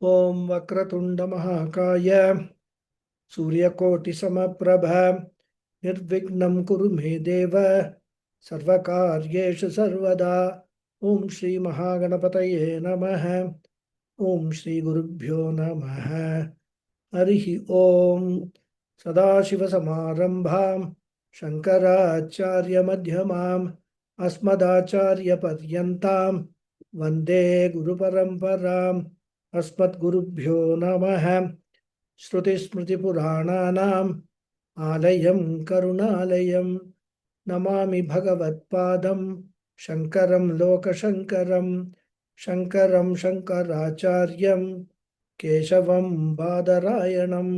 ओम वक्रतुंड महाकाय सूर्यकोटिसमप्रभ निर्विघ्नं कुरु मे देव सर्वकार्येषु सर्वदा। ओम श्री महागणपतये नमः। ओम श्री गुरुभ्यो नमः। हरि ओम। सदाशिवसमारंभां शंकराचार्यमध्यमाम् अस्मदाचार्यपर्यन्तां वन्दे गुरुपरम्पराम्। अस्मद्गुरुभ्यो नमः। श्रुतिस्मृतिपुराणानाम् आलयं करुणालयं नमामि भगवत्पादं शङ्करं लोकशङ्करं। शङ्करं शङ्कराचार्यं केशवं बादरायणं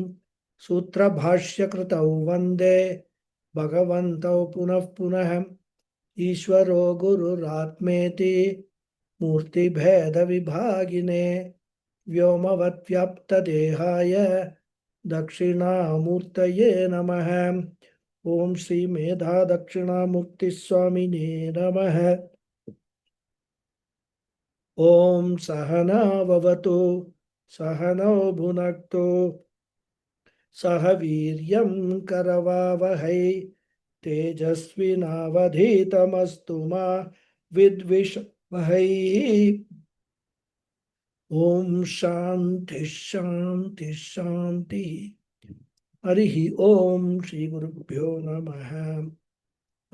सूत्रभाष्यकृतौ वन्दे भगवन्तौ पुनः पुनः। ईश्वरो गुरुरात्मेति मूर्तिभेदविभागिने व्योमवद्व्याप्तदेहाय दक्षिणामूर्तये नमः। ओम श्री मेधा दक्षिणामूर्तिस्वामिने नमः। ओम सहना भवतु सहनौ भुनक्तु सह वीर्यं करवावहै तेजस्विनावधीतमस्तु मा विद्विषवहै। ओम शांति शांति शांति। हरि ओम श्री गुरुभ्यो नमः।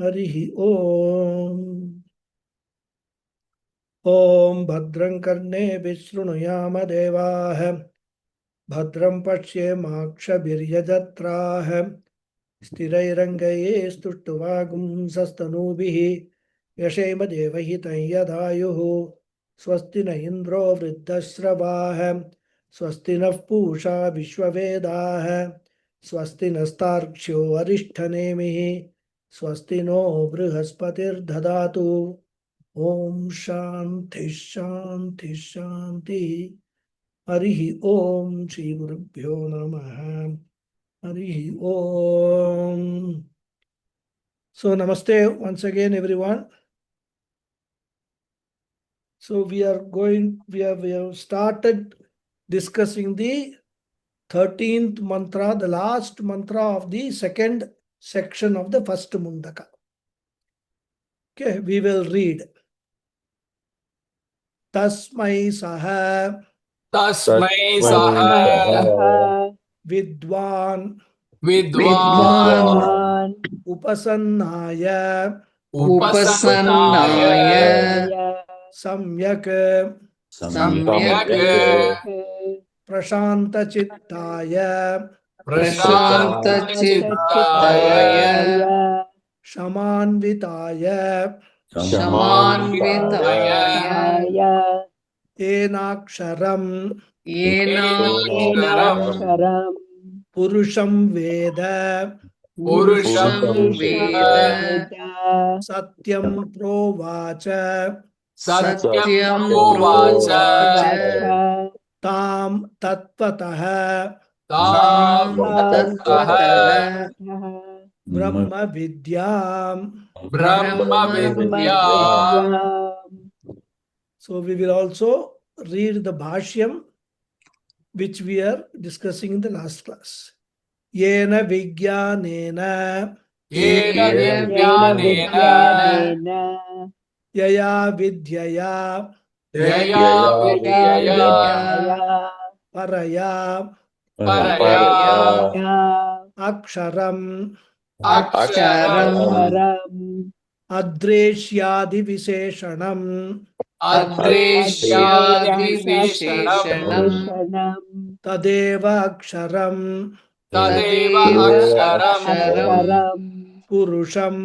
हरि ओम। ओम भद्रं कर्णेभिः शृणुयाम देवाः भद्रं पश्येमाक्षभिर्यजत्राः स्थिरैरङ्गैः स्तुष्ट्वागुंसस्तनूभिः यशेम देवहितं यदायुः। स्वस्ति न इन्द्रो वृद्धश्रवाः स्वस्ति नः पूषा विश्ववेदाः स्वस्ति नस्तार्क्ष्यो अरिष्ठनेमिः स्वस्ति नो बृहस्पतिर्दधातु। ओम शांति शांति शांति। हरि ओम श्री गुरुभ्यो नमः। हरि ओम। So namaste once again everyone. So we have started discussing the 13th mantra, the last mantra of the second section of the first mundaka. Okay, we will read. Tasmai saha vidwan upasannaya samyak prashantachittaya shamanvitaya enaksharam purusham veda satyam provacha tam tatvatah brahma vidyam. So we will also read the bhashyam which we are discussing in the last class. Yena vijnanena yaya vidyaya paraya aksharam adreshyadi visheshanam tadeva aksharam purusham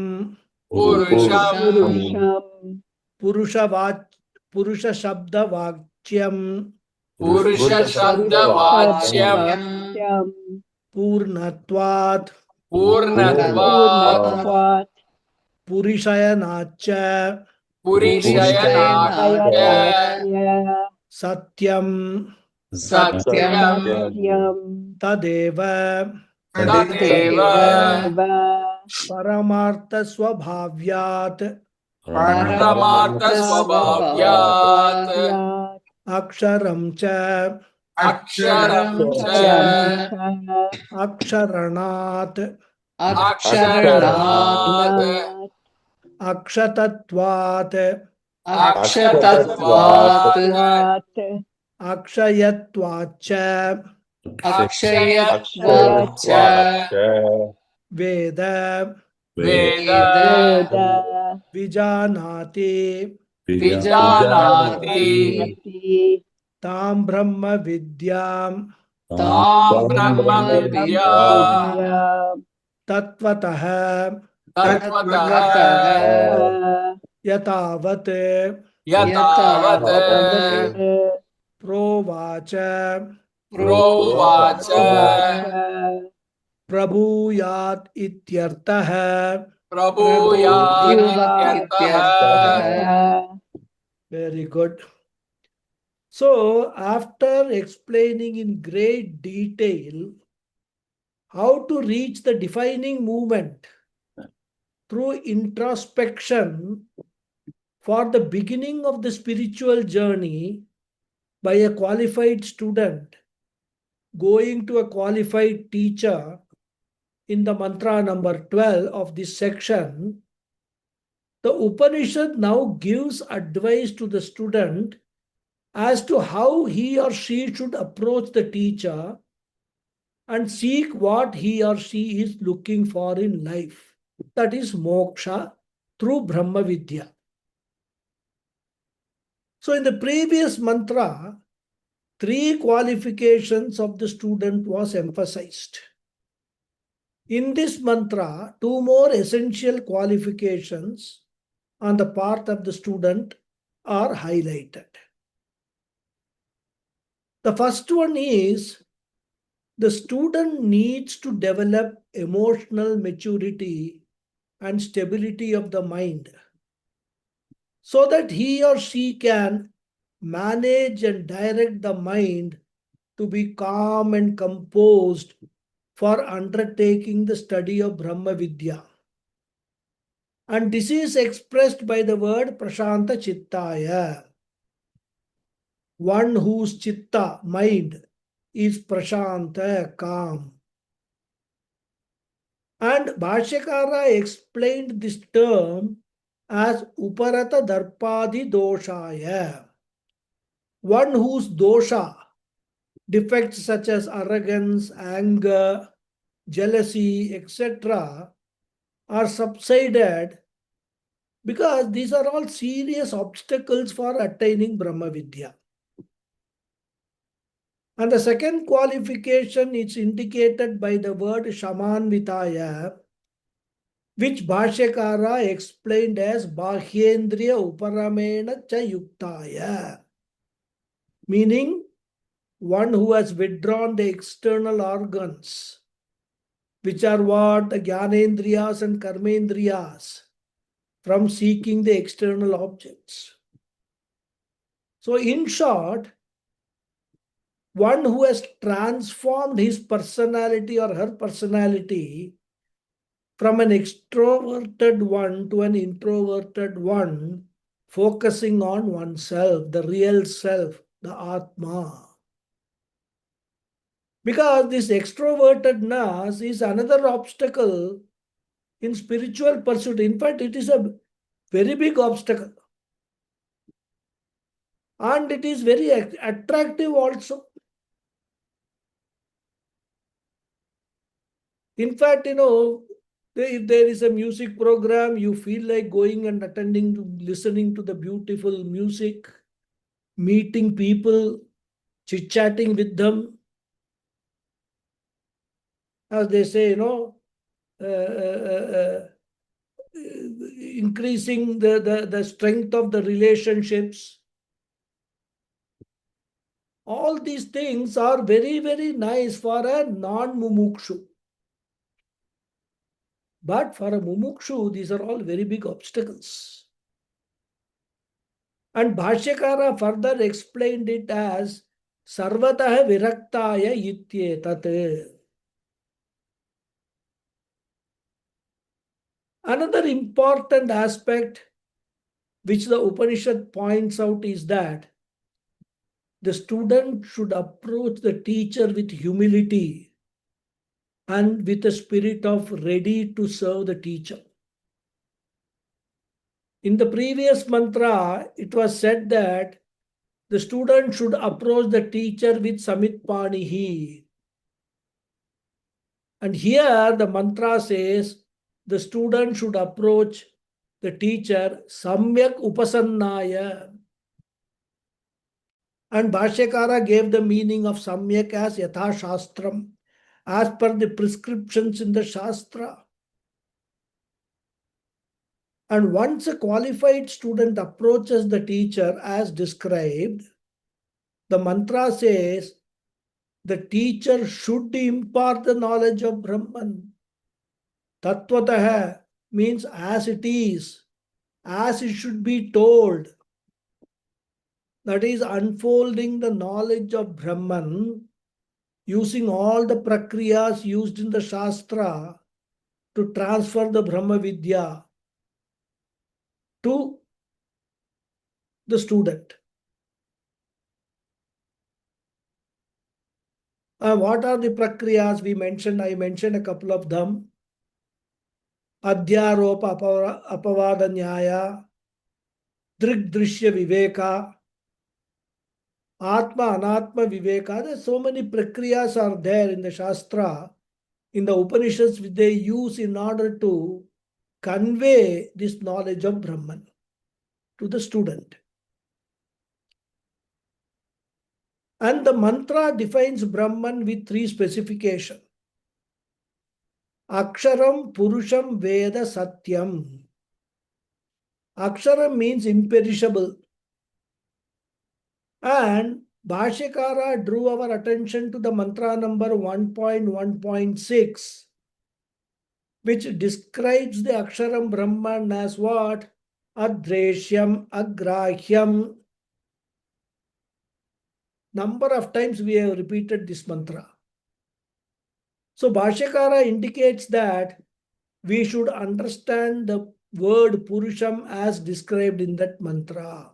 purusha shabda vakyam purnatvat purishayanacha satyam tadeva paramartha swabhavyat aksharam cha Aksharam cha Aksharanat Aksharanat Akshatatvat Akshatatvat Akshayatvacha Akshayatvacha Veda Veda Vijanati Vijanati Tam Brahma Vidyam Tam Brahma Vidyam Tatvatah Tatvatah Yatavat Yatavat Provacha Provacha Prabhuyat Ityartah. Prabhuyat ityartah. Very good. So, after explaining in great detail how to reach the defining movement through introspection for the beginning of the spiritual journey by a qualified student going to a qualified teacher in the mantra number 12 of this section, the Upanishad now gives advice to the student as to how he or she should approach the teacher and seek what he or she is looking for in life. That is moksha through Brahma Vidya. So, in the previous mantra, three qualifications of the student was emphasized. In this mantra, two more essential qualifications on the part of the student are highlighted. The first one is the student needs to develop emotional maturity and stability of the mind so that he or she can manage and direct the mind to be calm and composed for undertaking the study of Brahma Vidya. And this is expressed by the word Prashanta Chittaya. One whose chitta, mind, is Prashanta, calm. And Bhashyakara explained this term as Uparata Darpadi Doshaya. One whose dosha, defects such as arrogance, anger, jealousy, etc., are subsided because these are all serious obstacles for attaining Brahma Vidya. And the second qualification is indicated by the word Shamanvitaya, which Bhashyakara explained as Bhāhyendriya Uparamena Cha Yuktaya, meaning one who has withdrawn the external organs, which are what? The Jnanendriyas and Karmendriyas, from seeking the external objects. So, in short, one who has transformed his personality or her personality from an extroverted one to an introverted one, focusing on oneself, the real self, the Atma. Because this extrovertedness is another obstacle in spiritual pursuit. In fact, it is a very big obstacle. And it is very attractive also. In fact, if there is a music program, you feel like going and attending, listening to the beautiful music, meeting people, chit-chatting with them. As they say, uh, uh, uh, increasing the strength of the relationships. All these things are very, very nice for a non-mumukshu. But for a mumukshu, these are all very big obstacles. And Bhashyakara further explained it as Sarvatah Viraktaya Ityetat. Another important aspect which the Upanishad points out is that the student should approach the teacher with humility and with a spirit of ready to serve the teacher. In the previous mantra, it was said that the student should approach the teacher with Samitpanihi. And here the mantra says the student should approach the teacher Samyak Upasannaya. And Bhashyakara gave the meaning of Samyak as Yatha Shastram, as per the prescriptions in the Shastra. And once a qualified student approaches the teacher as described, the mantra says the teacher should impart the knowledge of Brahman. Tattvataha means as it is, as it should be told. That is unfolding the knowledge of Brahman using all the prakriyas used in the Shastra to transfer the Brahma Vidya to the student. What are the prakriyas we mentioned? I mentioned a couple of them. Adhyaropa apavada nyaya, drigdrishya viveka, atma anatma viveka. There's so many prakriyas are there in the Shastra, in the Upanishads, which they use in order to convey this knowledge of Brahman to the student. And the mantra defines Brahman with three specifications. Aksharam, Purusham, Veda, Satyam. Aksharam means imperishable. And Bhashyakara drew our attention to the mantra number 1.1.6, which describes the Aksharam Brahman as what? Adreshyam, Agrahyam. Number of times we have repeated this mantra. So Bhashyakara indicates that we should understand the word Purusham as described in that mantra.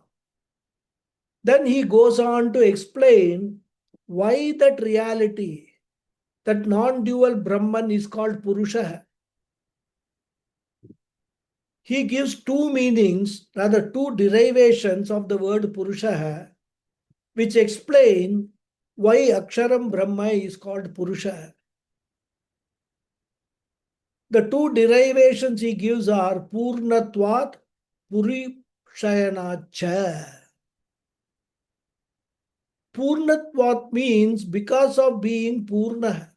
Then he goes on to explain why that reality, that non-dual Brahman is called Purusha. He gives two meanings, rather two derivations of the word Purusha, which explain why Aksharam Brahma is called Purusha. The two derivations he gives are Purnatvat, Purishayanacha. Purnatvat means because of being Purna.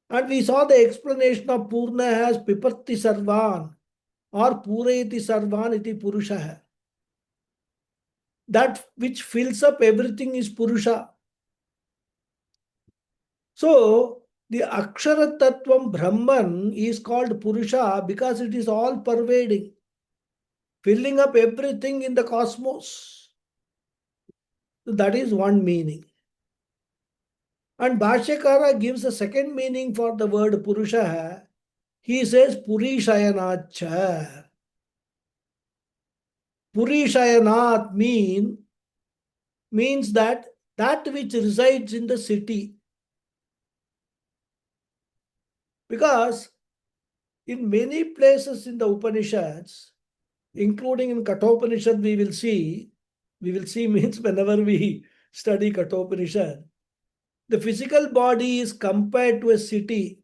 And we saw the explanation of Purna as Pipatti Sarvan or Pureti Sarvan iti Purusha. That which fills up everything is Purusha. So, the Akshara Tattvam Brahman is called Purusha because it is all pervading, filling up everything in the cosmos. So that is one meaning. And Bhashyakara gives a second meaning for the word Purusha. He says Purishayanacha. Purishayanat means that which resides in the city. Because in many places in the Upanishads, including in Kathopanishad, we will see means whenever we study Kathopanishad, the physical body is compared to a city.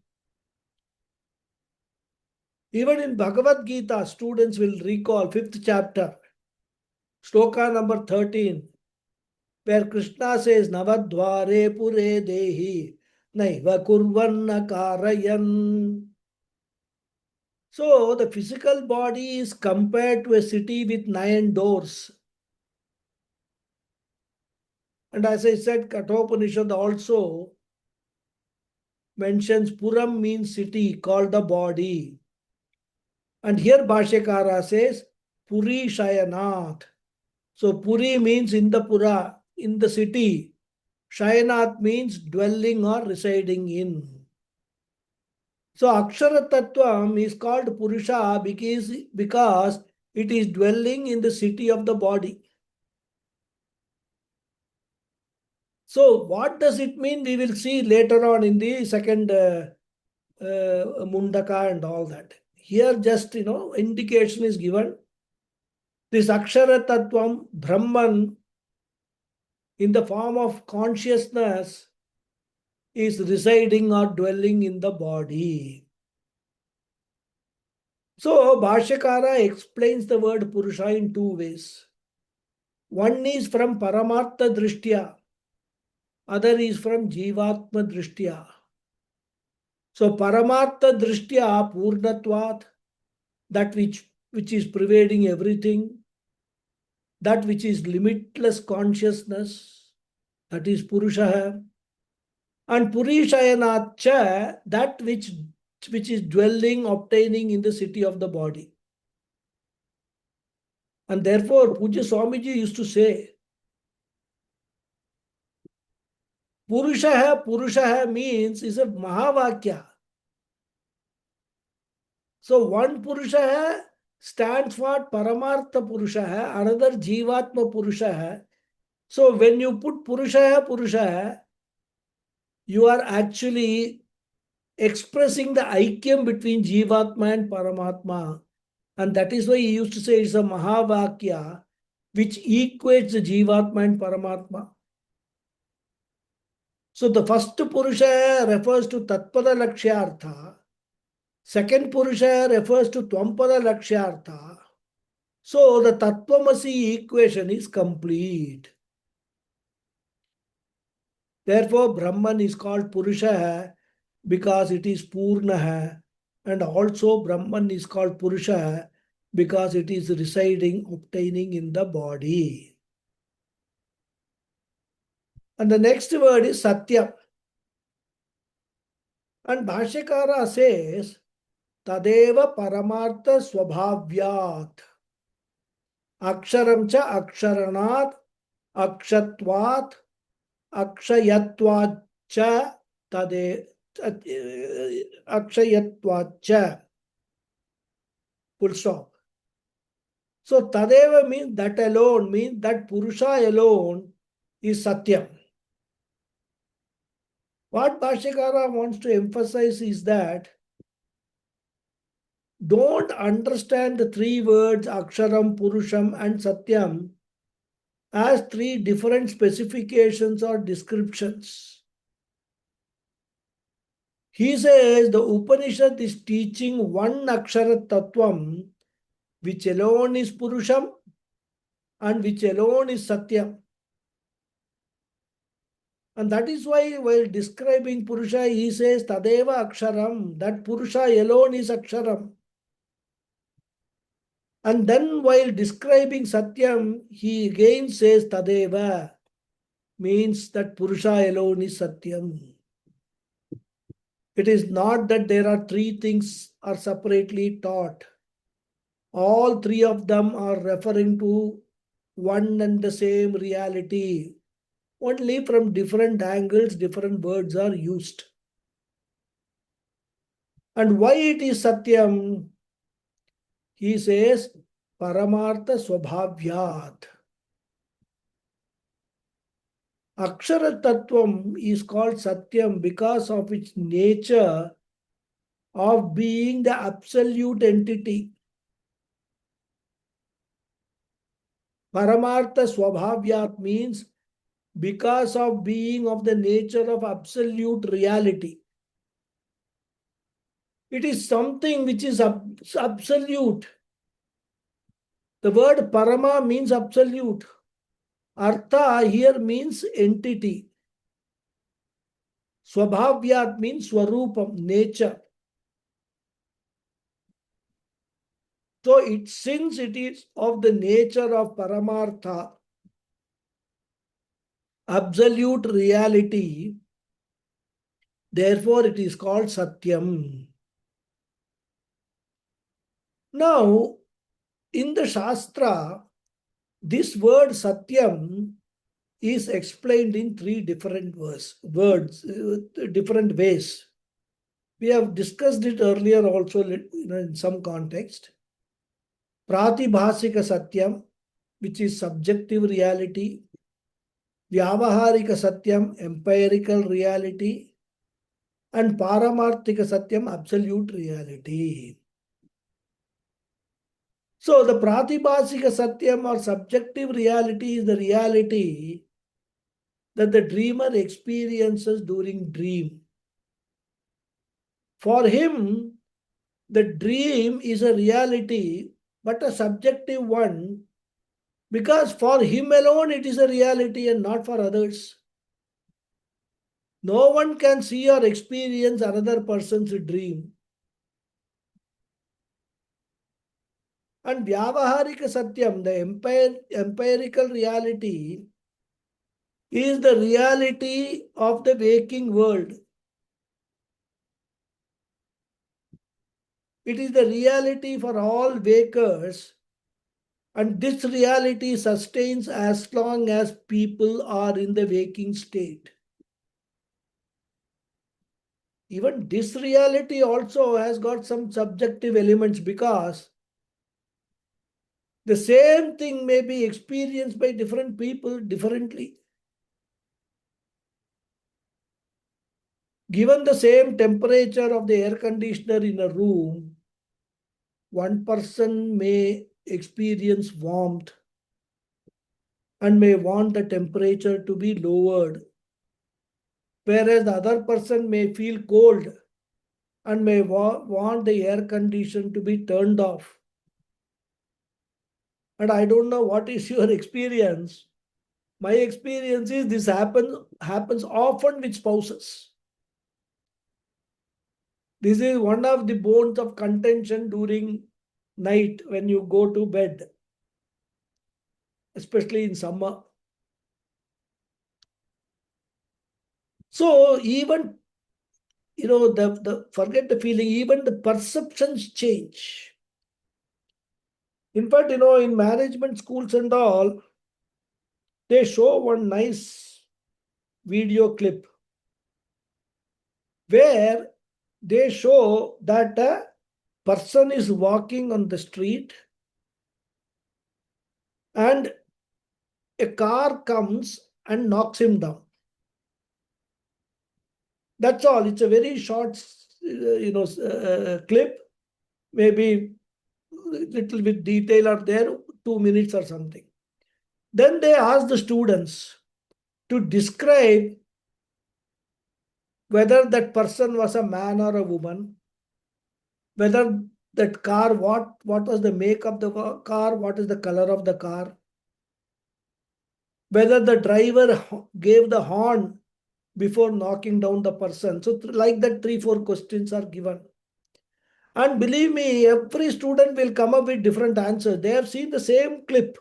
Even in Bhagavad Gita, students will recall 5th chapter, shloka number 13, where Krishna says, Navadvare pure dehi, naiva kurvanna karayan. So the physical body is compared to a city with 9 doors. And as I said, Kathopanishad also mentions Puram means city, called the body. And here Bhashyakara says Puri Shayanath. So Puri means in the Pura, in the city. Shayanath means dwelling or residing in. So Akshara Tattvam is called Purusha because it is dwelling in the city of the body. So what does it mean? We will see later on in the second Mundaka and all that. Here just, indication is given. This Akshara Tattvam, Brahman, in the form of consciousness, is residing or dwelling in the body. So Bhashyakara explains the word Purusha in two ways. One is from Paramartha Drishtya, other is from Jivatma Drishtya. So Paramartha Drishtya Purnatvat, that which is pervading everything, that which is limitless consciousness, that is Purusha. And Purishayanatcha, that which is dwelling, obtaining in the city of the body. And therefore, Pujya Swamiji used to say, Purusha means is a Mahavakya. So one Purusha stands for Paramartha Purusha, another Jivatma Purusha. So when you put Purusha, you are actually expressing the Aikyam between Jivatma and Paramatma. And that is why he used to say it's a Mahavakya, which equates the Jivatma and Paramatma. So the first Purusha refers to Tatpada Lakshyartha. Second Purusha refers to Twampada Lakshyartha. So the Tattvamasi equation is complete. Therefore, Brahman is called Purusha because it is Purna, and also Brahman is called Purusha because it is residing, obtaining in the body. And the next word is Satya. And Bhashyakara says, Tadeva Paramartha Swabhavyat. Aksharam cha aksharanat, akshatvat, akshayatvat cha tade akshayatvat cha. Full stop. So Tadeva means that alone, means that Purusha alone is Satyam. What Bhashyakara wants to emphasize is that don't understand the three words Aksharam, Purusham and Satyam as three different specifications or descriptions. He says the Upanishad is teaching one Akshara Tattvam, which alone is Purusham and which alone is Satyam. And that is why while describing Purusha, he says Tadeva Aksharam, that Purusha alone is Aksharam. And then while describing Satyam, he again says Tadeva, means that Purusha alone is Satyam. It is not that there are three things are separately taught. All three of them are referring to one and the same reality. Only from different angles, different words are used. And why it is Satyam? He says, Paramartha Swabhavyat. Akshara Tattvam is called Satyam because of its nature of being the absolute entity. Paramartha Swabhavyat means because of being of the nature of absolute reality. It is something which is absolute. The word Parama means absolute. Artha here means entity. Swabhavyat means Swarupam, nature. So since it is of the nature of Paramartha, absolute reality, therefore it is called Satyam. Now, in the Shastra, this word Satyam is explained in three different different ways. We have discussed it earlier also in some context. Pratibhasika Satyam, which is subjective reality. Vyavaharika Satyam, empirical reality, and Paramarthika Satyam, absolute reality. So the Pratibhasika Satyam or subjective reality is the reality that the dreamer experiences during dream. For him, the dream is a reality, but a subjective one, because for him alone it is a reality and not for others. No one can see or experience another person's dream. And Vyavaharika Satyam, the empirical reality, is the reality of the waking world. It is the reality for all wakers, and this reality sustains as long as people are in the waking state. Even this reality also has got some subjective elements, because the same thing may be experienced by different people differently. Given the same temperature of the air conditioner in a room, one person may experience warmth and may want the temperature to be lowered, whereas the other person may feel cold and may want the air condition to be turned off. And I don't know what is your experience. My experience is this happens often with spouses. This is one of the bones of contention during night when you go to bed, especially in summer. So even the forget the feeling, even the perceptions change. In fact, in management schools and all, they show one nice video clip where they show that a person is walking on the street and a car comes and knocks him down. That's all. It's a very short, clip. Maybe little bit detail are there, 2 minutes or something. Then they ask the students to describe whether that person was a man or a woman, whether that car, what was the make of the car, what is the color of the car, whether the driver gave the horn before knocking down the person. So like that, 3-4 questions are given. And believe me, every student will come up with different answers. They have seen the same clip.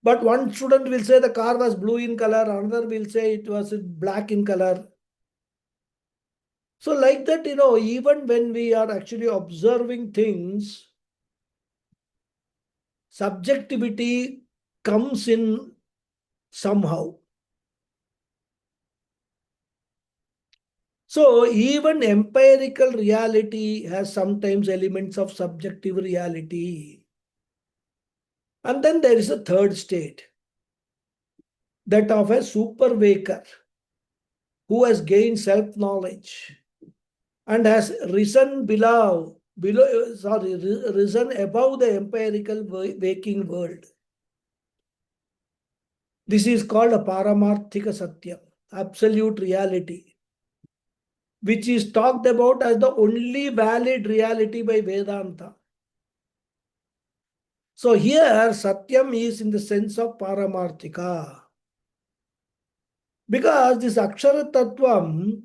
But one student will say the car was blue in color, another will say it was black in color. So like that, even when we are actually observing things, subjectivity comes in somehow. So even empirical reality has sometimes elements of subjective reality. And then there is a third state, that of a super waker who has gained self-knowledge and has risen risen above the empirical waking world. This is called a Paramarthika Satyam, absolute reality, which is talked about as the only valid reality by Vedanta. So here Satyam is in the sense of Paramarthika, because this Akshara Tattvam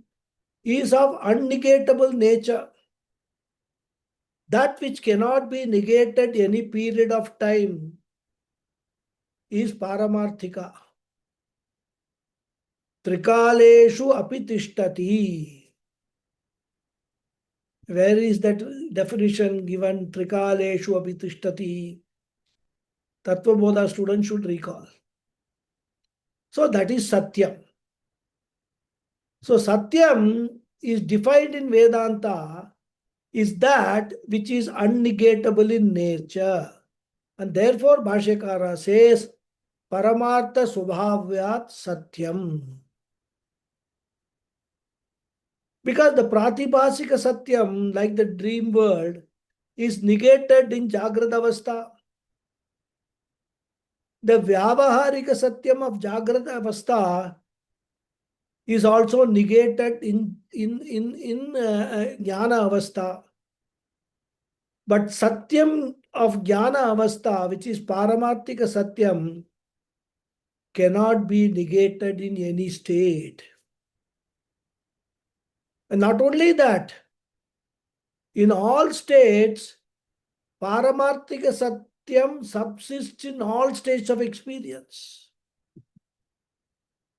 is of unnegatable nature. That which cannot be negated any period of time is Paramarthika. Trikaleshu api tishtati. Where is that definition given? Trikaleshu api tishtati. Tattvabodha students should recall. So that is Satyam. So Satyam is defined in Vedanta is that which is unnegatable in nature. And therefore Bhashyakara says Paramartha Subhavyat Satyam. Because the Pratibhasika Satyam, like the dream world, is negated in Jagrata Avastha. The Vyavaharika Satyam of Jagrata Avastha is also negated in Jnana Avastha. But Satyam of Jnana Avastha, which is Paramarthika Satyam, cannot be negated in any state. And not only that, in all states, Paramarthika Satyam subsists in all states of experience.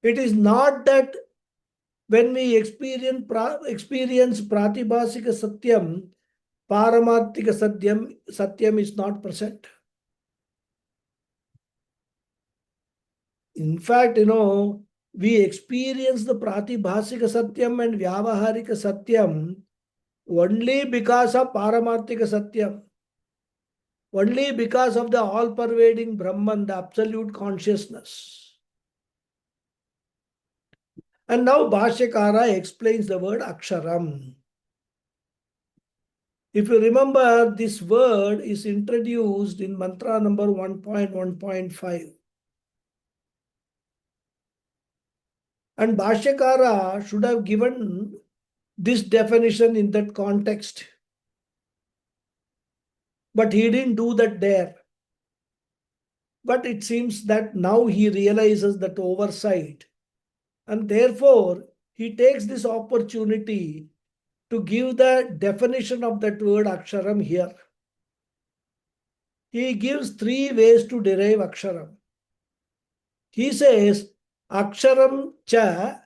It is not that when we experience Pratibhasika Satyam, Paramarthika Satyam is not present. In fact, we experience the Pratibhasika Satyam and Vyavaharika Satyam only because of Paramarthika Satyam. Only because of the all-pervading Brahman, the absolute consciousness. And now Bhashyakara explains the word Aksharam. If you remember, this word is introduced in mantra number 1.1.5. And Bhashyakara should have given this definition in that context. But he didn't do that there. But it seems that now he realizes that oversight. And therefore, he takes this opportunity to give the definition of that word Aksharam here. He gives 3 ways to derive Aksharam. He says, Aksharam cha,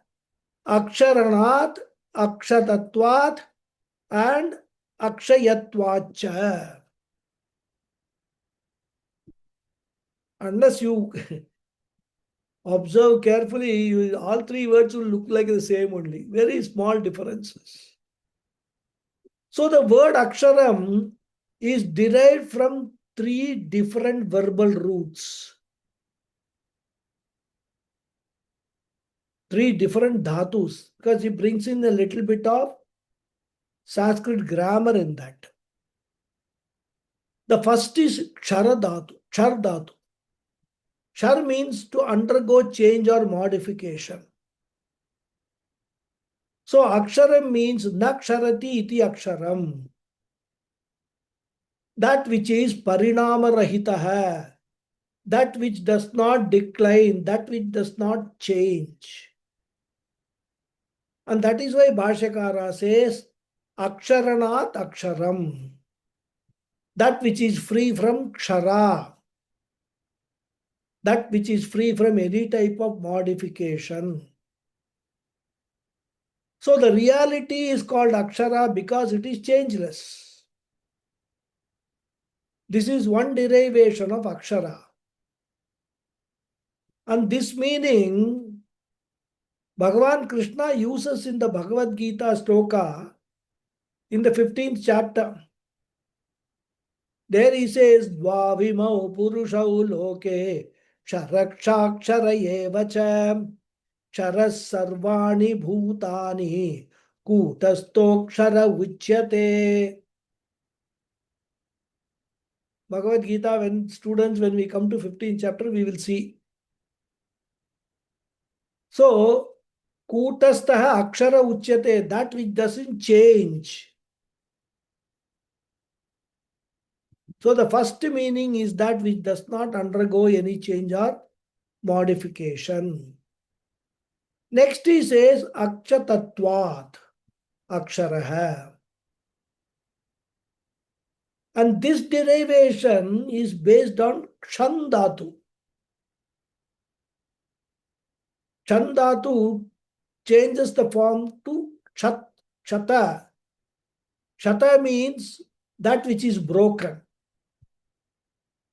Aksharanat, Akshatatvat, and Akshayatvat cha. Unless you observe carefully, all 3 words will look like the same only. Very small differences. So the word Aksharam is derived from 3 different verbal roots. 3 different dhatus, because he brings in a little bit of Sanskrit grammar in that. The first is Kshara dhatu, Kshar dhatu. Kshar means to undergo change or modification. So Aksharam means Naksharati iti Aksharam. That which is Parinama Rahitaha. That which does not decline, that which does not change. And that is why Bhashyakara says, Aksharanat Aksharam. That which is free from Kshara. That which is free from any type of modification. So the reality is called Akshara because it is changeless. This is one derivation of Akshara. And this meaning, Bhagavan Krishna uses in the Bhagavad Gita sloka in the 15th chapter. There he says, Dvavimau Purushau Loke Ksharaksha eva cha Ksharas Sarvani Bhutani Kutastokshara Uchyate. Bhagavad Gita, when we come to 15th chapter, we will see. So, Kutastaha Akshara Uchyate, that which doesn't change. So the first meaning is that which does not undergo any change or modification. Next he says Akshatatvat, Aksharaha. And this derivation is based on Kshandhatu. Kshandhatu changes the form to Kshata. Kshata means that which is broken,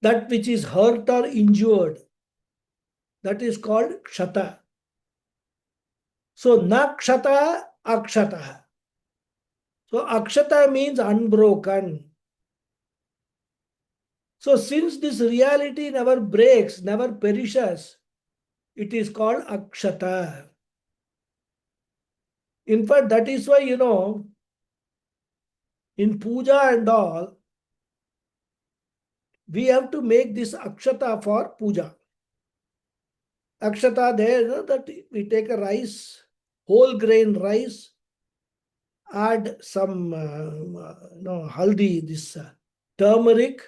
that which is hurt or injured. That is called Kshata. So, na Kshata, Akshata. So, Akshata means unbroken. So since this reality never breaks, never perishes, it is called Akshata. In fact, that is why, in puja and all, we have to make this Akshata for puja. Akshata there, that we take a rice, whole grain rice, add some haldi, this turmeric,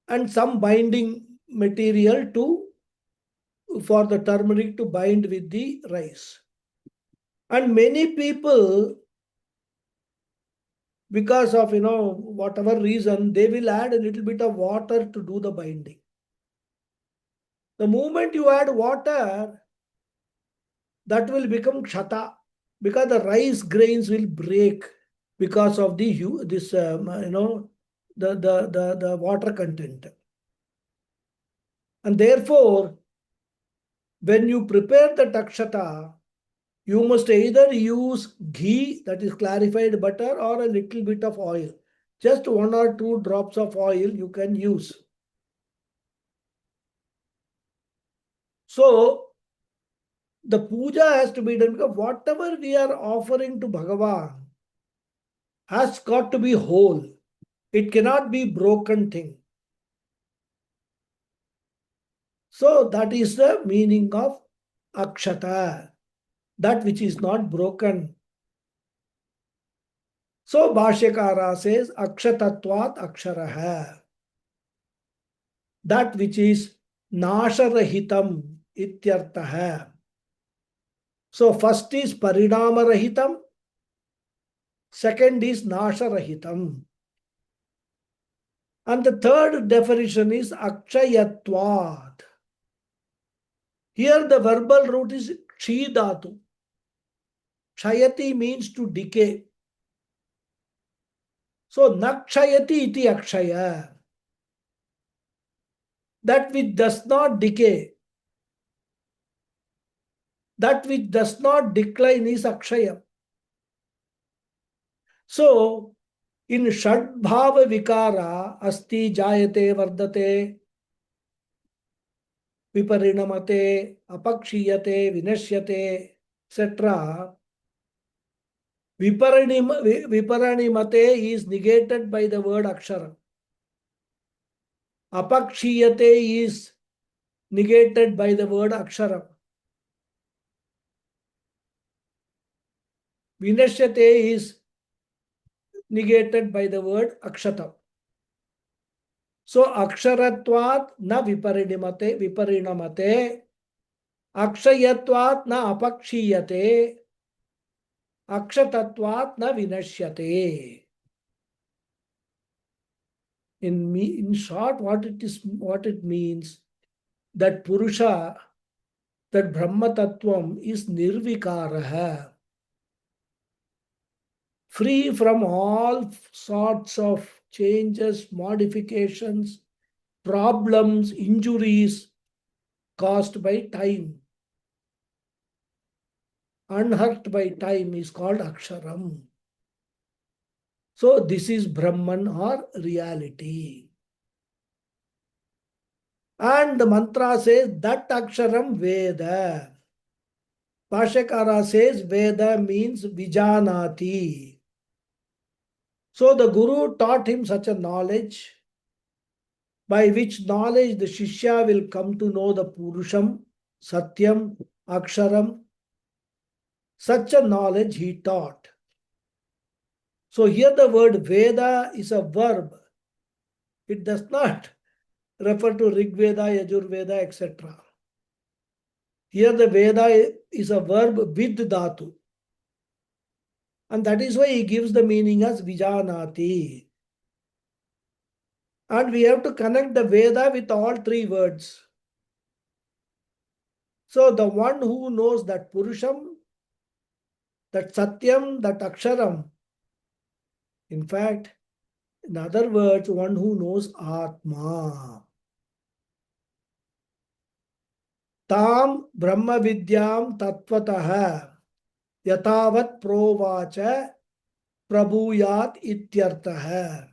and some binding material for the turmeric to bind with the rice. And many people, because of whatever reason, they will add a little bit of water to do the binding. The moment you add water, that will become kshata, because the rice grains will break because of the the water content. And therefore, when you prepare the takshata, you must either use ghee, that is clarified butter, or a little bit of oil. Just 1 or 2 drops of oil you can use. So the puja has to be done, because whatever we are offering to Bhagavan has got to be whole. It cannot be broken thing. So that is the meaning of akshata, that which is not broken. So Bhashyakara says akshatatvat aksharaha, that which is nasharahitam ityartaha. So first is parinamarahitam, second is nasharahitam. And the third definition is akshayatvat. Here the verbal root is kshidhatu. Kshayati means to decay. So nakshayati iti akshaya. That which does not decay, that which does not decline is akshaya. So in Shadbhava Vikara, asti, jayate, vardate, viparinamate, apakshiyate, vinashyate, etc. Viparinimate is negated by the word akshara. Apakshiyate is negated by the word akshara. Vinashyate is negated by the word akshata. So aksharatvat na viparinamate, akshayatvat na apakshiyate, akshatatvat na vinashyate. In short, what it means, that Purusha, that Brahma Tattvam is nirvikaraha, free from all sorts of changes, modifications, problems, injuries caused by time. Unhurt by time is called Aksharam. So this is Brahman or reality. And the mantra says that Aksharam Veda. Bhashyakara says Veda means Vijanati. So the Guru taught him such a knowledge, by which knowledge the Shishya will come to know the Purusham, Satyam, Aksharam. Such a knowledge he taught. So here the word Veda is a verb. It does not refer to Rig Veda, Yajur Veda, etc. Here the Veda is a verb with dhatu. And that is why he gives the meaning as Vijanati. And we have to connect the Veda with all 3 words. So the one who knows that Purusham, that Satyam, that Aksharam, in fact, in other words, one who knows Atma. Tam Brahma Vidyam Tattvataha Yatavat Provacha Prabhuyat Ityartaha.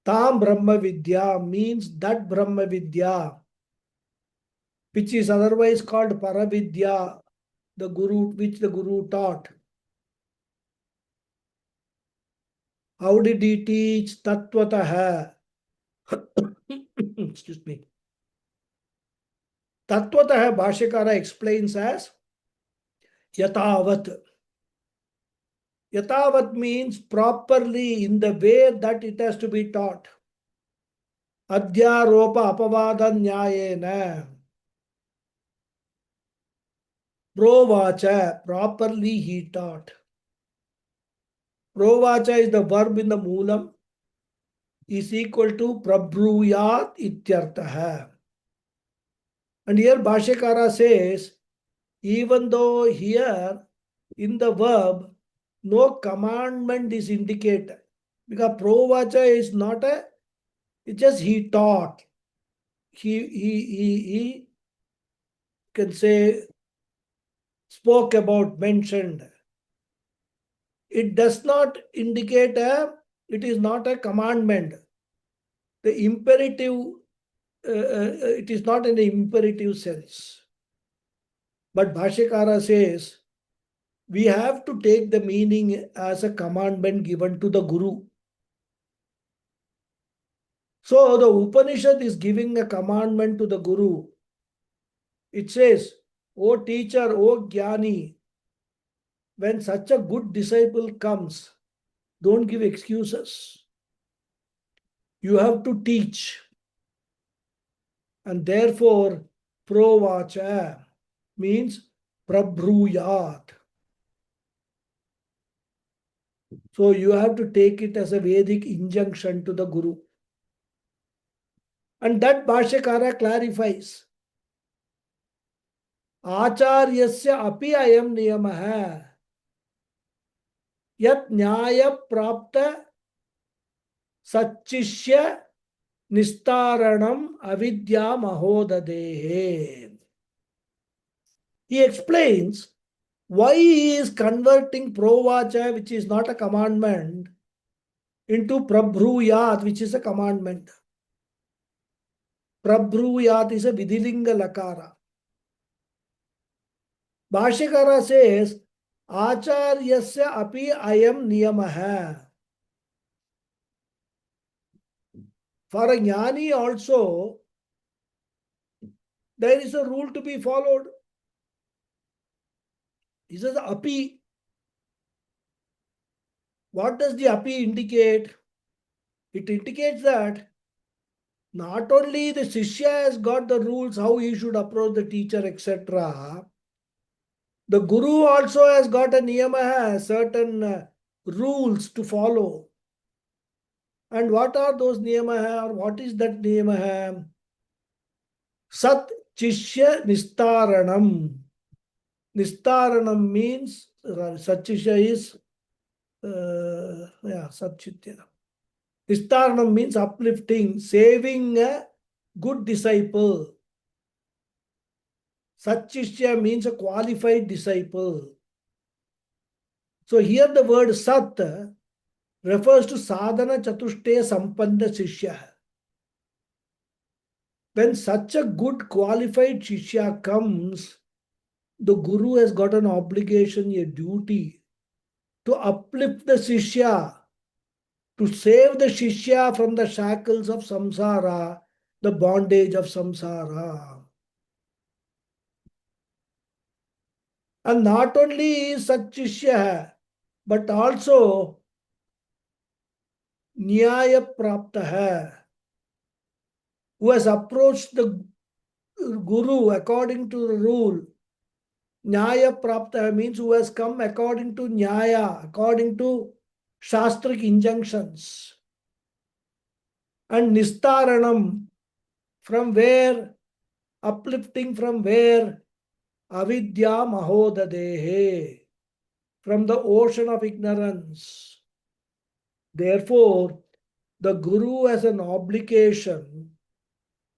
Tam Brahma Vidya means that Brahma Vidya, which is otherwise called Paravidya, the Guru, which the Guru taught. How did he teach? Tattvataha. Excuse me. Tattvataha Bhashyakara explains as Yatavat. Yatavat means properly in the way that it has to be taught. Adhyaropa apavada nyayena. Provacha, properly he taught. Provacha is the verb in the moolam, is equal to prabhruyat ityartaha. And here Bhashyakara says, even though here in the verb no commandment is indicated, because provacha is not a, it's just he taught. He can say spoke about, mentioned. It does not indicate it is not a commandment. The imperative, it is not in the imperative sense. But Bhashyakara says, we have to take the meaning as a commandment given to the Guru. So the Upanishad is giving a commandment to the Guru. It says, O teacher, O Jnani, when such a good disciple comes, don't give excuses. You have to teach. And therefore, provacha means prabhruyat. So you have to take it as a Vedic injunction to the Guru. And that Bhashyakara clarifies. Acharyasya api ayam niyamaha yat nyaya prapta satchishya nistaranam avidya mahodadehe. He explains why he is converting provacha, which is not a commandment, into prabhruyat, which is a commandment. Prabhruyat is a vidhilinga lakara. Bhashyakara says, Acharyasya api ayam niyamaha. For a jnani also, there is a rule to be followed. He says api. What does the api indicate? It indicates that not only the Shishya has got the rules how he should approach the teacher, etc. The Guru also has got a niyama, certain rules to follow. And what are those niyama, or what is that niyama? Sat Chishya Nistaranam. Nistaranam means, Satchishya is, Satchitya. Nistaranam means uplifting, saving a good disciple. Satchishya means a qualified disciple. So here the word Sat refers to Sadhana Chatushte Sampanna Shishya. When such a good qualified Shishya comes, the Guru has got an obligation, a duty to uplift the Shishya, to save the Shishya from the shackles of samsara, the bondage of samsara. And not only is such Shishya, but also Nyaya Praptaha, who has approached the Guru according to the rule. Nyaya Praptaha means who has come according to Nyaya, according to Shastric injunctions. And Nistaranam, from where? Uplifting from where? Avidya Mahodadehe, from the ocean of ignorance. Therefore, the Guru has an obligation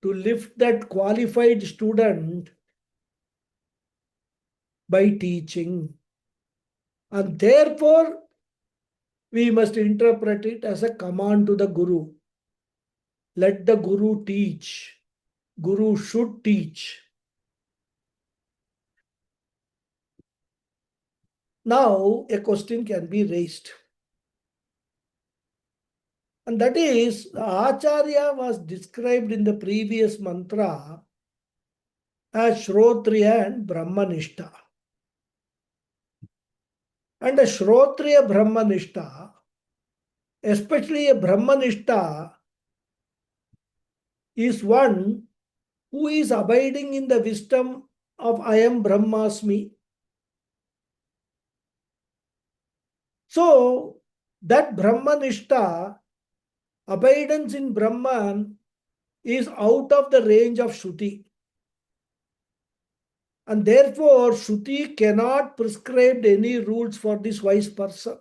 to lift that qualified student by teaching. And therefore, we must interpret it as a command to the Guru. let the Guru teach. Guru should teach. Now a question can be raised. And that is, Acharya was described in the previous mantra as Shrotriya and Brahmanishta. And a Shrotriya Brahmanishta, especially a Brahmanishta, is one who is abiding in the wisdom of I am Brahmasmi. So, that Brahmanishta, abidance in Brahman, is out of the range of Shruti. And therefore, Shruti cannot prescribe any rules for this wise person.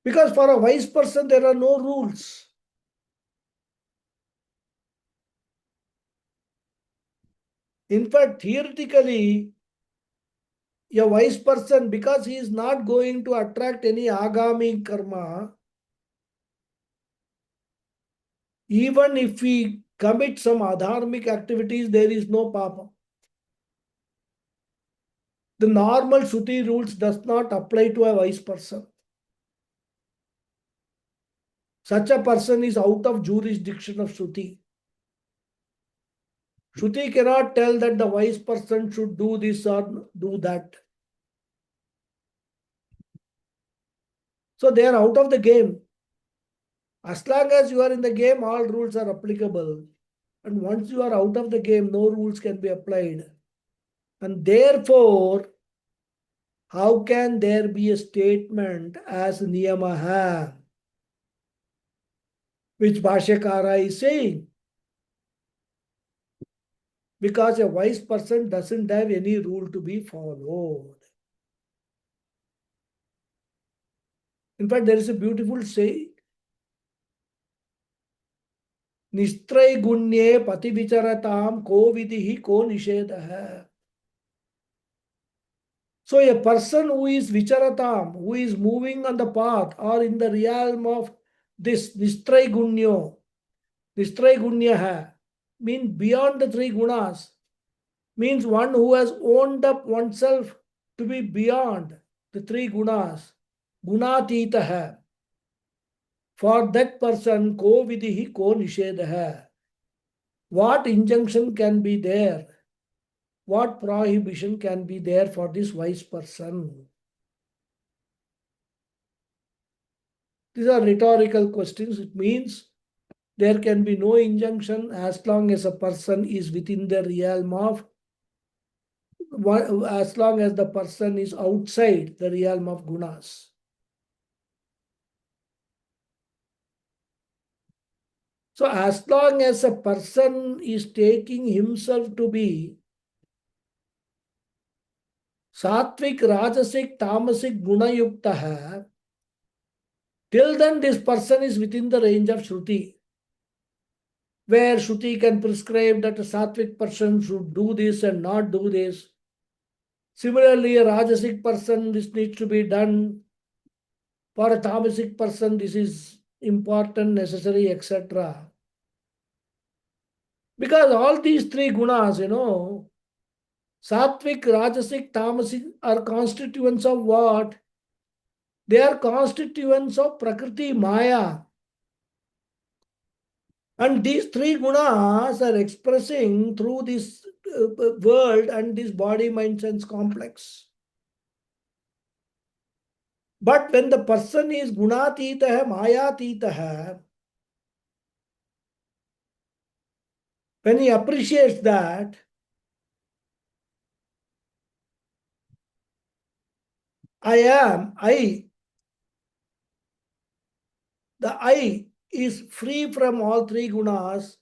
Because for a wise person, there are no rules. In fact, theoretically, a wise person, because he is not going to attract any agami karma, even if he commit some adharmic activities, there is no papa. The normal Shruti rules does not apply to a wise person. Such a person is out of jurisdiction of Shruti. Shruti cannot tell that the wise person should do this or do that. So they are out of the game. As long as you are in the game, all rules are applicable. And once you are out of the game, no rules can be applied. And therefore, how can there be a statement as niyamaha, which Bhashyakara is saying? Because a wise person doesn't have any rule to be followed. In fact, there is a beautiful saying, Nistray gunye pati vicharatam ko vidhi ko nishedah. So a person who is vicharatam, who is moving on the path or in the realm of this Nistray gunyo, Nistray gunyaha, means beyond the three gunas, means one who has owned up oneself to be beyond the three gunas, gunatitaha. For that person, ko vidhi ko nishedah. What injunction can be there? What prohibition can be there for this wise person? These are rhetorical questions. It means there can be no injunction as long as a person is within the realm of, as long as the person is outside the realm of gunas. So as long as a person is taking himself to be sattvic, rajasic, tamasic, gunayukta, till then this person is within the range of Shruti, where Shruti can prescribe that a sattvic person should do this and not do this. Similarly, a rajasic person, this needs to be done. For a tamasic person, this is important, necessary, etc. Because all these three gunas, sattvic, rajasic, tamasic are constituents of what? They are constituents of Prakriti, Maya. And these three gunas are expressing through this world and this body, mind, sense complex. But when the person is gunatitaha, mayatitaha, when he appreciates that, the I is free from all three gunas,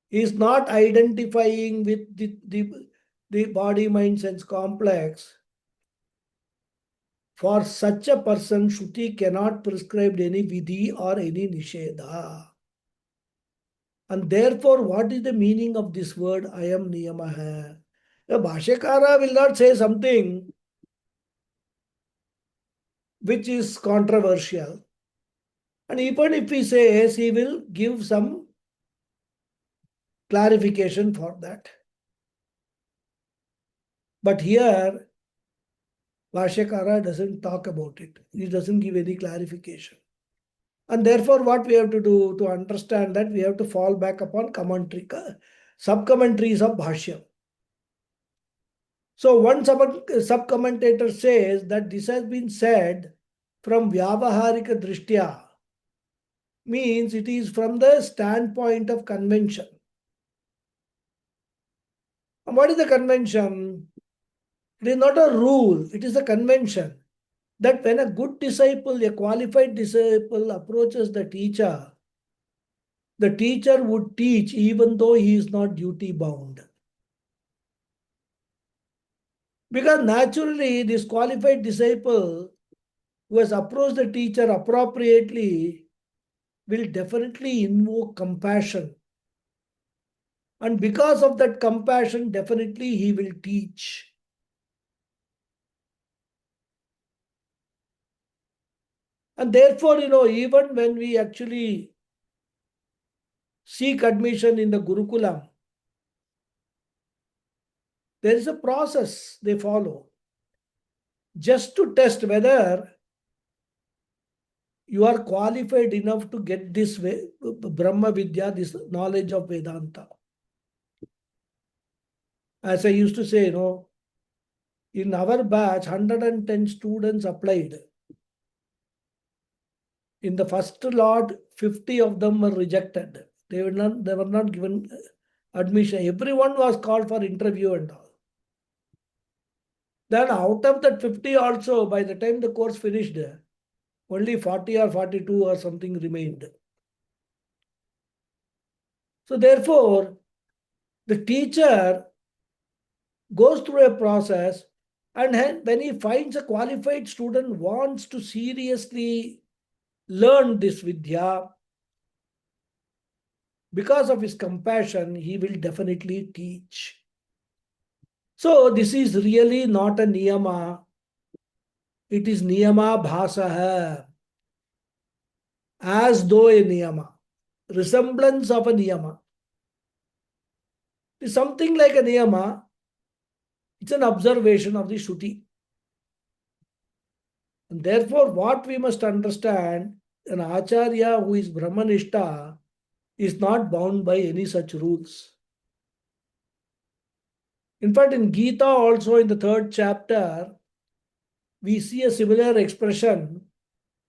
is not identifying with the body, mind, sense complex. For such a person, Shruti cannot prescribe any vidhi or any nisheda. And therefore, what is the meaning of this word, I am niyamaha? The Bhashyakara will not say something which is controversial. And even if he says, he will give some clarification for that. But here, Vashyakara doesn't talk about it. He doesn't give any clarification. And therefore, what we have to do to understand that, we have to fall back upon commentary, sub-commentaries of Bhashya. So one sub-commentator says that this has been said from Vyavaharika Drishtya, means it is from the standpoint of convention. And what is the convention? It is not a rule, it is a convention that when a good disciple, a qualified disciple approaches the teacher would teach even though he is not duty bound. Because naturally, this qualified disciple who has approached the teacher appropriately will definitely invoke compassion. And because of that compassion, definitely he will teach. And therefore, even when we actually seek admission in the Gurukulam, there is a process they follow just to test whether you are qualified enough to get this Brahma Vidya, this knowledge of Vedanta. As I used to say, in our batch, 110 students applied. In the first lot, 50 of them were rejected. They were not given admission. Everyone was called for interview and all. Then out of that 50 also, by the time the course finished, only 40 or 42 or something remained. So therefore, the teacher goes through a process, and when he finds a qualified student wants to seriously learn this Vidya, because of his compassion, he will definitely teach. So this is really not a niyama. It is niyama bhasaha. As though a niyama. Resemblance of a niyama. It's something like a niyama. It's an observation of the Shruti. And therefore, what we must understand, an Acharya who is Brahmanishta is not bound by any such rules. In fact, in Gita also in the 3rd chapter, we see a similar expression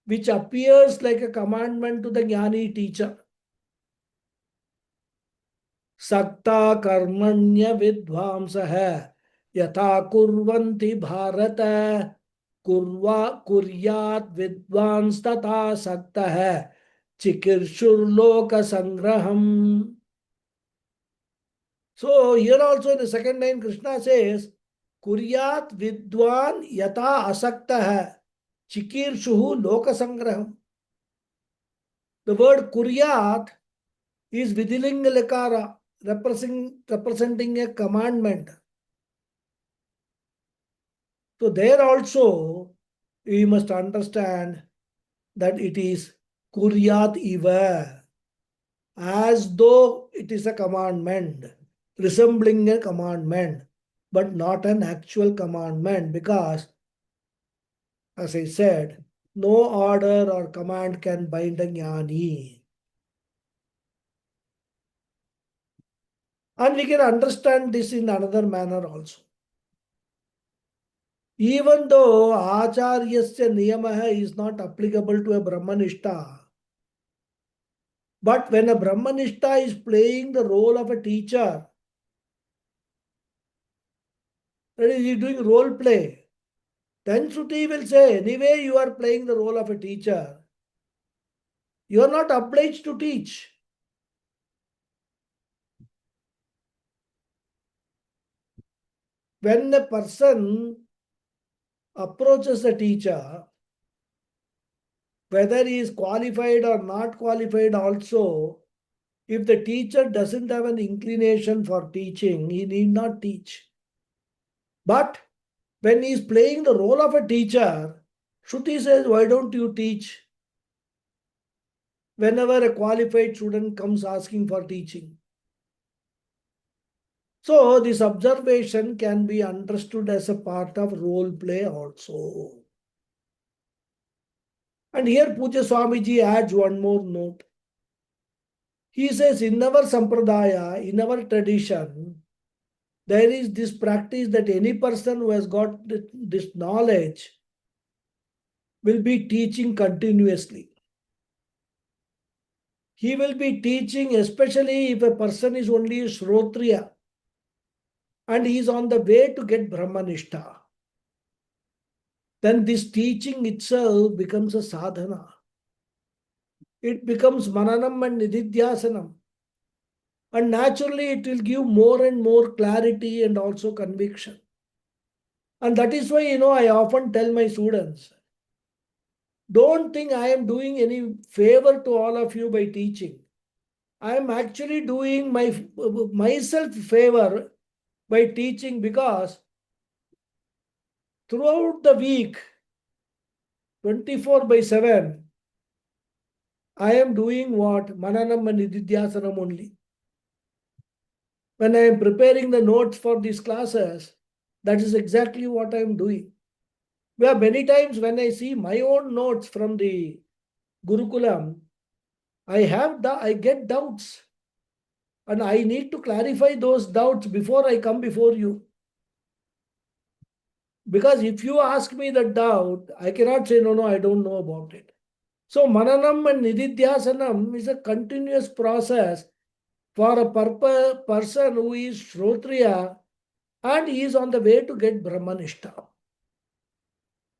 which appears like a commandment to the Jnani teacher. Sakta karmanya vidvamsaha yatha kurvanti bharata kuryat vidvans tata sakta chikirshur loka sangraham. So here also in the second line, Krishna says, Kuryat vidwan yata asakta chikirshuhu loka sangraham. The word kuryat is vidilinga lekara, representing a commandment. So there also we must understand that it is kuryat iva, as though it is a commandment, resembling a commandment, but not an actual commandment, because, as I said, no order or command can bind a jnani. And we can understand this in another manner also. Even though Acharyasya niyamaha is not applicable to a Brahmanishta, but when a Brahmanishta is playing the role of a teacher, that is, he is doing role play, then Shruti will say, anyway, you are playing the role of a teacher. You are not obliged to teach. When a person approaches the teacher, whether he is qualified or not qualified also, if the teacher doesn't have an inclination for teaching, he need not teach. But when he is playing the role of a teacher, Shruti says, why don't you teach? whenever a qualified student comes asking for teaching. So this observation can be understood as a part of role play also. And here Puja Swamiji adds one more note. He says, in our sampradaya, in our tradition, there is this practice that any person who has got this knowledge will be teaching continuously. He will be teaching, especially if a person is only Shrotriya and he is on the way to get Brahmanishta. Then this teaching itself becomes a sadhana. It becomes mananam and nididhyasanam. And naturally, it will give more and more clarity and also conviction. And that is why, I often tell my students, don't think I am doing any favor to all of you by teaching. I am actually doing myself favor by teaching, because throughout the week, 24/7, I am doing what? Mananam and Nididhyasanam only. When I am preparing the notes for these classes, that is exactly what I am doing. Where many times when I see my own notes from the Gurukulam, I get doubts. And I need to clarify those doubts before I come before you. Because if you ask me the doubt, I cannot say, no, I don't know about it. So Mananam and Nididhyasanam is a continuous process for a person who is Shrotriya and he is on the way to get Brahmanishta.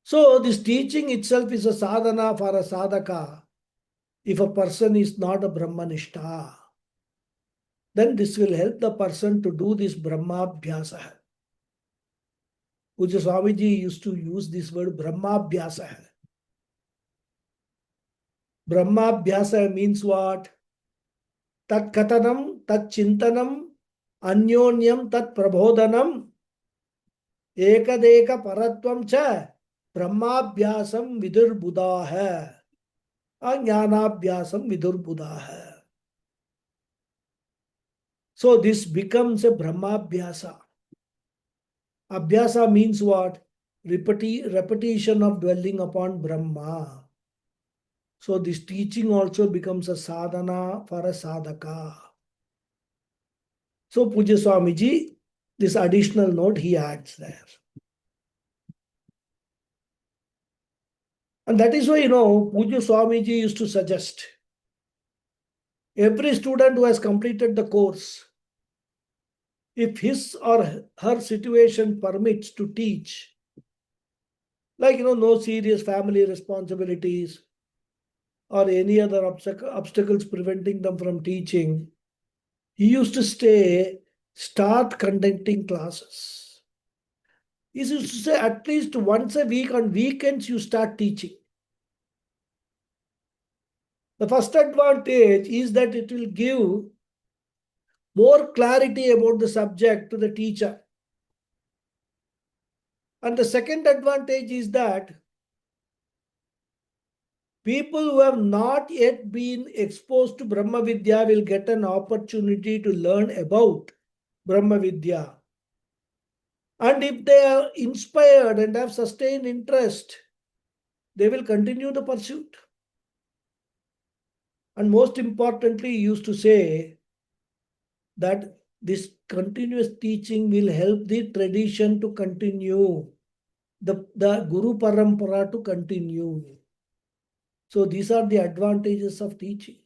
So this teaching itself is a sadhana for a sadhaka. If a person is not a Brahmanishta, then this will help the person to do this Brahmabhyasa. Puja Swamiji used to use this word Brahmabhyasa. Brahmabhyasa means what? Tat katanam, tat chintanam, anyonyam tat prabodhanam, ekadeka paratvam cha, brahmabhyasam vidurbuddha hai, ajnanabhyasam vidurbuddha hai. So this becomes a Brahmabhyasa. Abhyasa means what? Repetition of dwelling upon Brahma. So this teaching also becomes a sadhana for a sadhaka. So Puja Swamiji, this additional note he adds there. And that is why, Puja Swamiji used to suggest every student who has completed the course, if his or her situation permits to teach, like, no serious family responsibilities or any other obstacles preventing them from teaching, he used to start conducting classes. He used to say at least once a week on weekends you start teaching. The first advantage is that it will give more clarity about the subject to the teacher. And the second advantage is that people who have not yet been exposed to Brahma Vidya will get an opportunity to learn about Brahma Vidya. And if they are inspired and have sustained interest, they will continue the pursuit. And most importantly, he used to say that this continuous teaching will help the tradition to continue, the Guru Parampara to continue. So these are the advantages of teaching.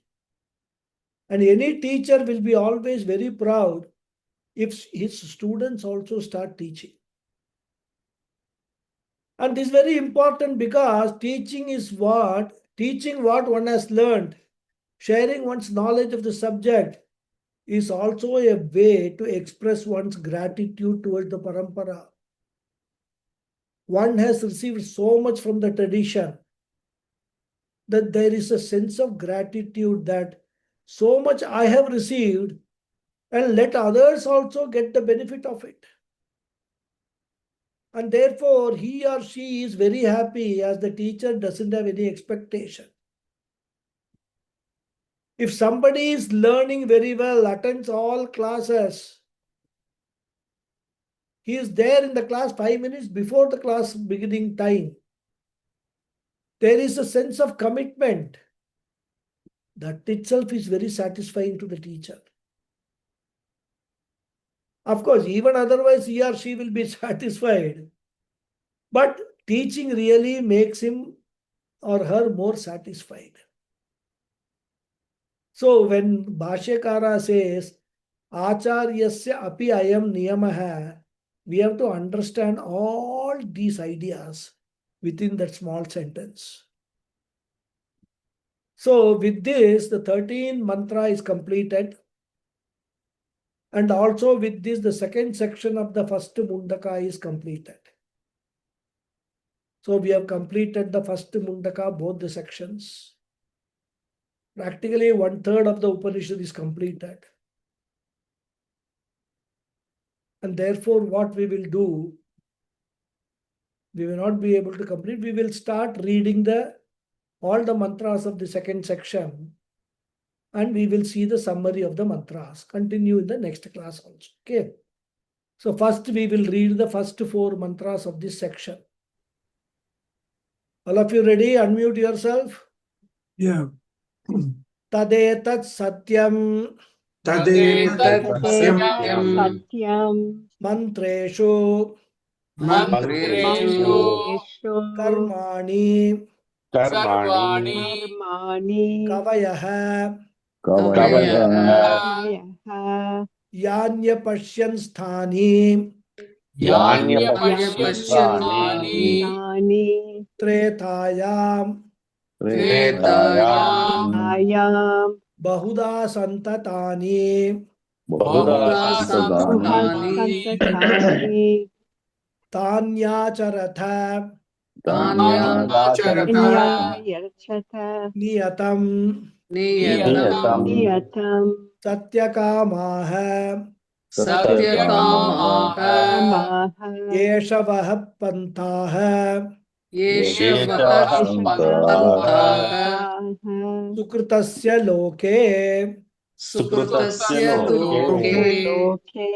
And any teacher will be always very proud if his students also start teaching. And this is very important because teaching what one has learned, sharing one's knowledge of the subject is also a way to express one's gratitude towards the parampara. One has received so much from the tradition that there is a sense of gratitude that so much I have received, and let others also get the benefit of it. And therefore, he or she is very happy as the teacher doesn't have any expectation. If somebody is learning very well, attends all classes, he is there in the class 5 minutes before the class beginning time. There is a sense of commitment. That itself is very satisfying to the teacher. Of course, even otherwise, he or she will be satisfied. But teaching really makes him or her more satisfied. So when Bhashyakara says, Acharyasya api ayam niyamaha, we have to understand all these ideas within that small sentence. So with this, the 13th mantra is completed. And also with this, the second section of the first mundaka is completed. So we have completed the first mundaka, both the sections. Practically 1/3 of the Upanishad is completed. And therefore, what we will do, we will not be able to complete. We will start reading all the mantras of the second section, and we will see the summary of the mantras. Continue in the next class also. Okay. So first we will read the first 4 mantras of this section. All of you ready? Unmute yourself. Yeah. Tadetat satyam Tadetat satyam mantreshu mantreshu karmani karmani kavayah kavayah yanya pashyan sthani yanyapashyantani tretayam ayam bahuda santatani buhasantatani tanyacharatha anyayarchata niyatam niyatam satyakamaha satyakamaha yeshavah pantaha yeshavah sukritasya loke loke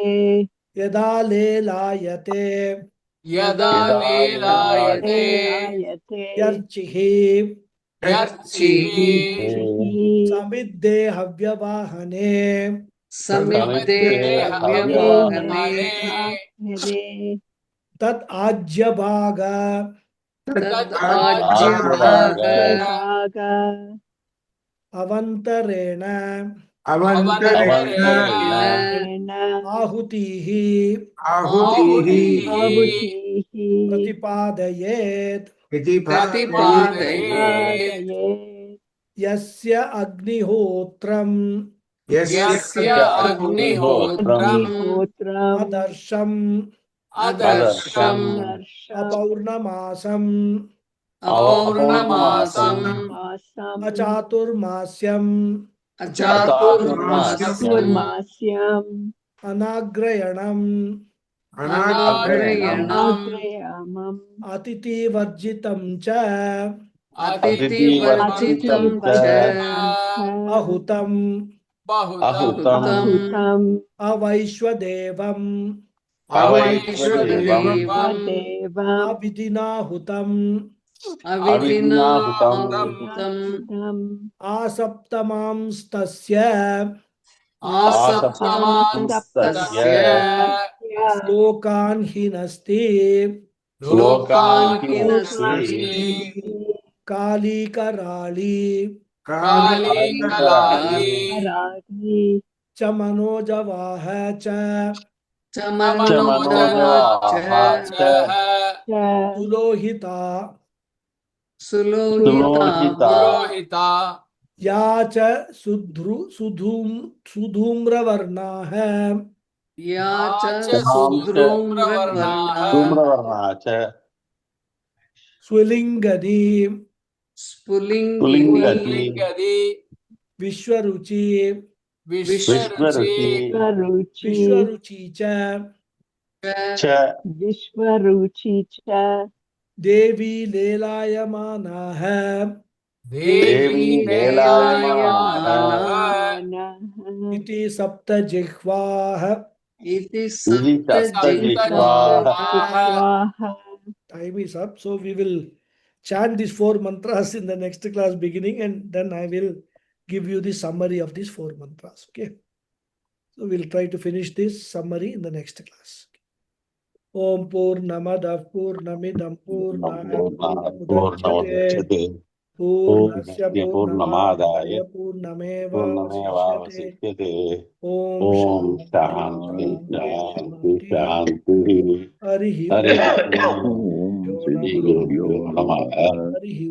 yada lelayate elayate yarchihi chihi samidde havyavahane Hare tad ajyabaga Ajyabaga avantarena Avantarena ahutihi Avutihi pratipadayet Pradayet yasya agnihotram Agnihotram adarsham Darsham apaurnamasam Masam achaturmasyam Chaturmasyam anagrayanam Anagrayamam atiti varjitam cha Atiti Vajitam ahutam Ahutam avaishwadevam Vaishwadevam avidinahutam Avidam asaptamamstasya Asaptasya lokan hinasti kali karali Karadi chamanojavaha cha sulohita ya cha sudhumravarnaha swilingadi vishwaruchi vishwaruchi cha Vishwaruchi cha devi lelayamanaha Devi Velayamana Iti sapta jihvaha. Iti Iti Sapta Swaha. Time is up. So we will chant these four mantras in the next class beginning, and then I will give you the summary of these four mantras. Okay. So we'll try to finish this summary in the next class. Om Purnamadav Purnamidam Purnaya Purnamudachyate Purnasya Purnamadaya Purnamevasishyate. Om Shanti Shanti Shanti. Harihi Om Shri Guru Namaha. Harihi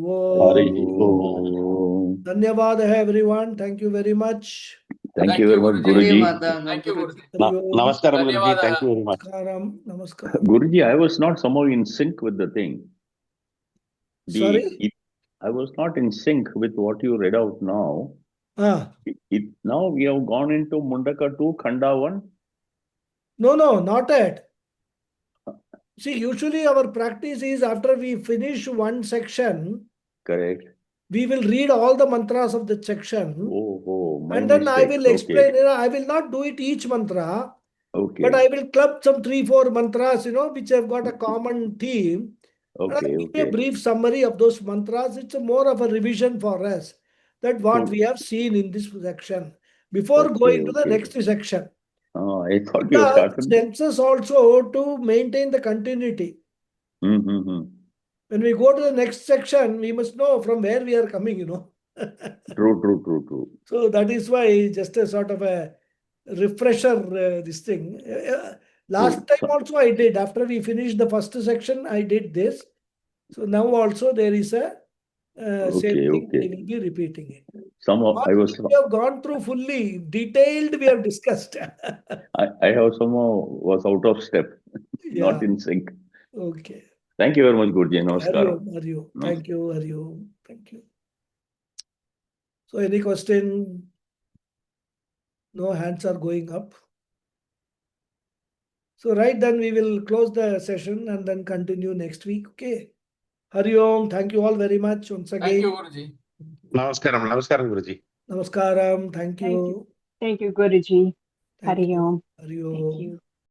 Om. Dhanyavad everyone. Thank you very much. Thank you very much, Guruji. Thank you, Guruji. Namaskaram, Guruji. Thank you very much. Namaskaram. Guruji, I was not somehow in sync with the thing. Sorry? I was not in sync with what you read out now. Ah. Now we have gone into Mundaka 2, Khanda 1. No, not yet. See, usually our practice is after we finish one section, Correct. we will read all the mantras of the section. My and then mistake. I will explain. I will not do it each mantra. Okay. But I will club some 3-4 mantras, which have got a common theme. Okay. And I'll give a brief summary of those mantras. It's more of a revision for us. That what we have seen in this section. Before going to the next section. I thought you started. Helps us also to maintain the continuity. When we go to the next section, we must know from where we are coming, True. So that is why just a sort of a refresher, this thing. Last time also I did. After we finished the first section, I did this. So now also there is a same thing. I will be repeating it. Somehow we have gone through fully, detailed, we have discussed. I have somehow was out of step, not in sync. Okay. Thank you very much, Guruji. Namaskaram. Hariom. Thank you, Hariom. Thank you. So any question? No hands are going up. So right then we will close the session and then continue next week. Okay. Hariom. Thank you all very much once again. Thank you, Guruji. Namaskaram, Guruji. Namaskaram. Thank you. Thank you, Guruji. Thank Hari you. Om. Hariom. Thank you.